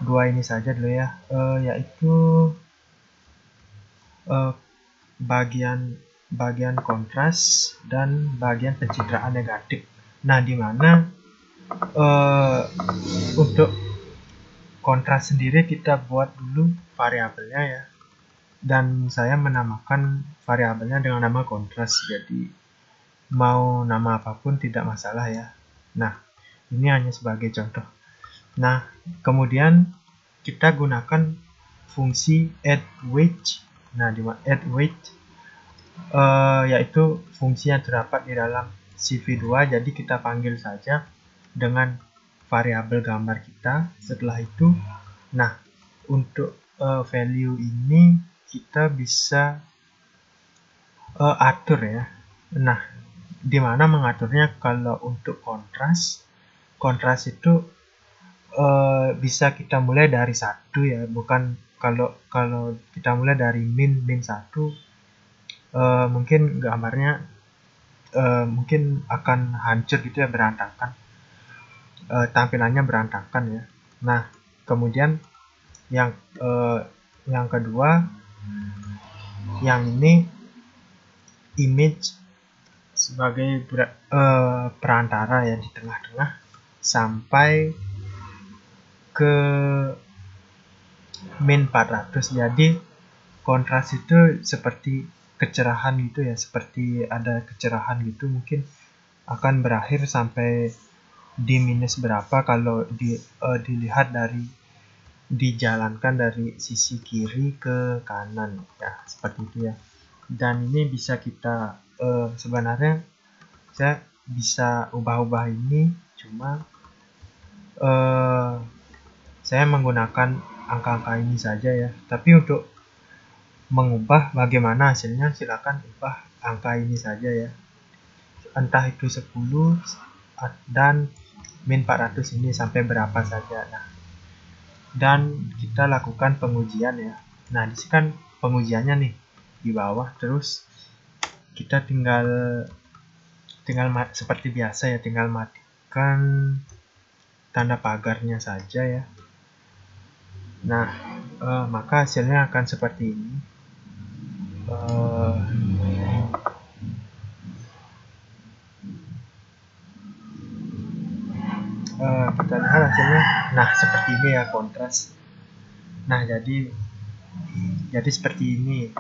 dua ini saja dulu ya, yaitu eh, bagian kontras dan bagian pencitraan negatif. Nah, di mana untuk kontras sendiri kita buat dulu variabelnya ya. Dan saya menamakan variabelnya dengan nama kontras. Jadi mau nama apapun tidak masalah ya. Nah, ini hanya sebagai contoh. Nah, kemudian kita gunakan fungsi add wedge. Nah, di add wedge yaitu fungsi yang terdapat di dalam CV2. Jadi kita panggil saja dengan variabel gambar kita. Setelah itu, nah untuk value ini kita bisa atur ya. Nah, di mana mengaturnya? Kalau untuk kontras itu bisa kita mulai dari 1 ya, bukan kalau kita mulai dari min 1, mungkin gambarnya mungkin akan hancur gitu ya, berantakan, tampilannya berantakan ya. Nah, kemudian yang kedua, yang ini image sebagai perantara ya, di tengah-tengah sampai ke min 400. Jadi kontras itu seperti kecerahan gitu ya, seperti ada kecerahan gitu, mungkin akan berakhir sampai di minus berapa kalau dilihat dari dijalankan dari sisi kiri ke kanan ya, seperti itu ya. Dan ini bisa kita sebenarnya saya bisa ubah-ubah ini, cuma saya menggunakan angka-angka ini saja ya. Tapi untuk mengubah bagaimana hasilnya, silakan ubah angka ini saja ya, entah itu 10 dan min 400 ini sampai berapa saja. Nah, dan kita lakukan pengujian ya. Nah, di sini kan pengujiannya nih di bawah, terus kita tinggal seperti biasa ya, tinggal matikan tanda pagarnya saja ya. Nah, maka hasilnya akan seperti ini. Kita lihat hasilnya. Nah, seperti ini ya, kontras. Nah, jadi seperti ini.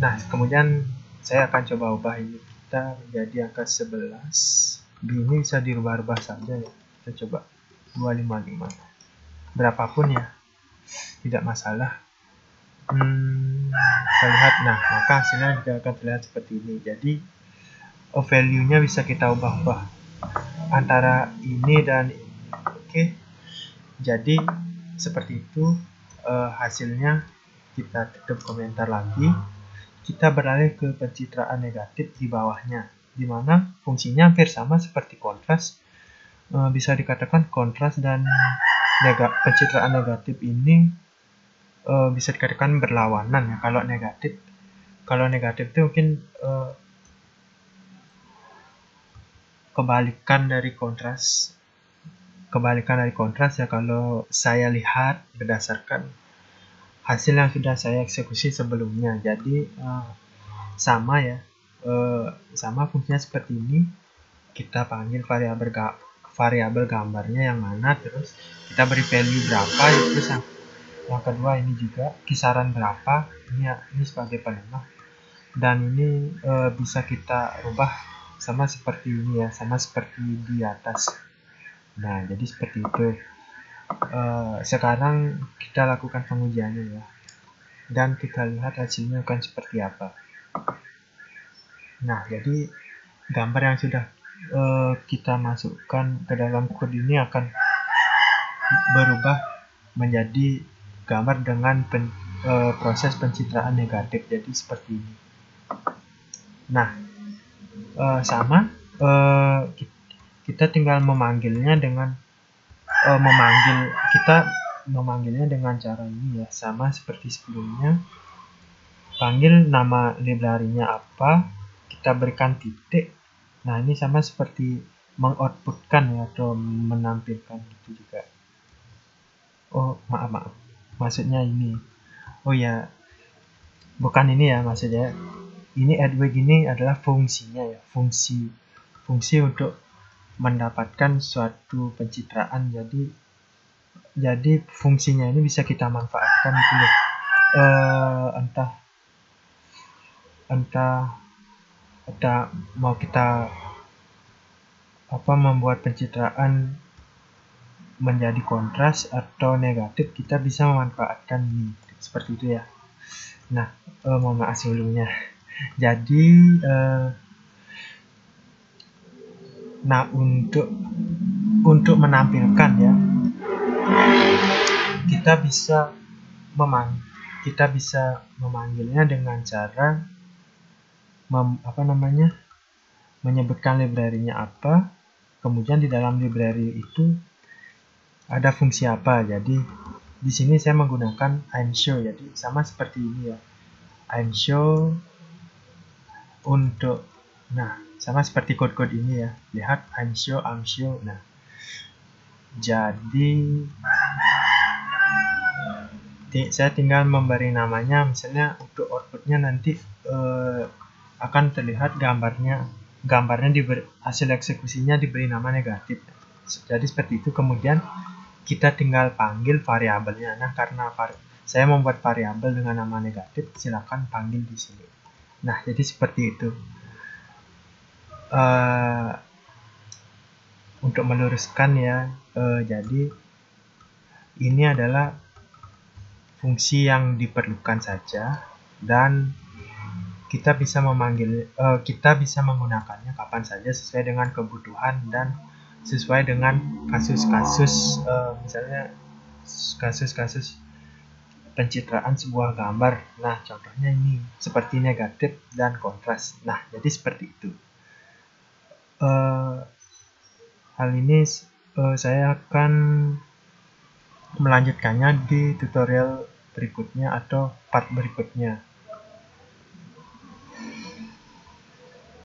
Nah, kemudian saya akan coba ubah ini kita menjadi angka 11. Ini bisa dirubah-rubah saja ya. Kita coba 255. Berapapun ya, tidak masalah. Kita lihat. Nah, maka hasilnya juga akan terlihat seperti ini. Jadi value-nya bisa kita ubah-ubah antara ini dan ini. Oke. Jadi seperti itu hasilnya. Kita tutup komentar lagi. Kita beralih ke pencitraan negatif di bawahnya, di mana fungsinya hampir sama seperti kontras. Bisa dikatakan kontras dan pencitraan negatif ini bisa dikatakan berlawanan ya. Kalau negatif itu mungkin kebalikan dari kontras ya, kalau saya lihat berdasarkan hasil yang sudah saya eksekusi sebelumnya. Jadi sama ya, sama fungsinya seperti ini. Kita panggil variabel gambarnya yang mana, terus kita beri value berapa, terus yang kedua ini juga kisaran berapa, ini sebagai penengah, dan ini bisa kita rubah sama seperti ini ya, sama seperti di atas. Nah, jadi seperti itu. Sekarang kita lakukan pengujiannya ya, dan kita lihat hasilnya akan seperti apa. Nah, jadi gambar yang sudah kita masukkan ke dalam kode ini akan berubah menjadi gambar dengan proses pencitraan negatif. Jadi seperti ini. Nah, sama kita tinggal memanggilnya dengan memanggilnya dengan cara ini ya, sama seperti sebelumnya. Panggil nama library-nya apa, kita berikan titik. Nah, ini sama seperti mengoutputkan ya, atau menampilkan gitu juga. Oh, maaf. Maksudnya ini. Oh ya, bukan ini ya maksudnya. Ini add-wig ini adalah fungsinya ya, fungsi untuk mendapatkan suatu pencitraan. Jadi fungsinya ini bisa kita manfaatkan gitu loh. Entah mau kita membuat pencitraan menjadi kontras atau negatif, kita bisa memanfaatkan ini seperti itu ya. Nah, mohon maaf sebelumnya. Jadi nah, untuk menampilkan ya, kita bisa memanggilnya dengan cara menyebutkan library-nya apa, kemudian di dalam library itu ada fungsi apa. Jadi di sini saya menggunakan imshow, jadi sama seperti ini ya, imshow untuk, nah sama seperti kode-kode ini ya, lihat imshow. Nah, jadi saya tinggal memberi namanya, misalnya untuk outputnya nanti akan terlihat gambarnya diberi, hasil eksekusinya diberi nama negatif. Jadi seperti itu. Kemudian kita tinggal panggil variabelnya. Nah, karena saya membuat variabel dengan nama negatif, silakan panggil di sini. Nah, jadi seperti itu. Untuk meluruskan ya, jadi ini adalah fungsi yang diperlukan saja, dan kita bisa menggunakannya kapan saja sesuai dengan kebutuhan dan sesuai dengan kasus-kasus, misalnya kasus-kasus pencitraan sebuah gambar. Nah, contohnya ini seperti negatif dan kontras. Nah, jadi seperti itu. Hal ini saya akan melanjutkannya di tutorial berikutnya atau part berikutnya.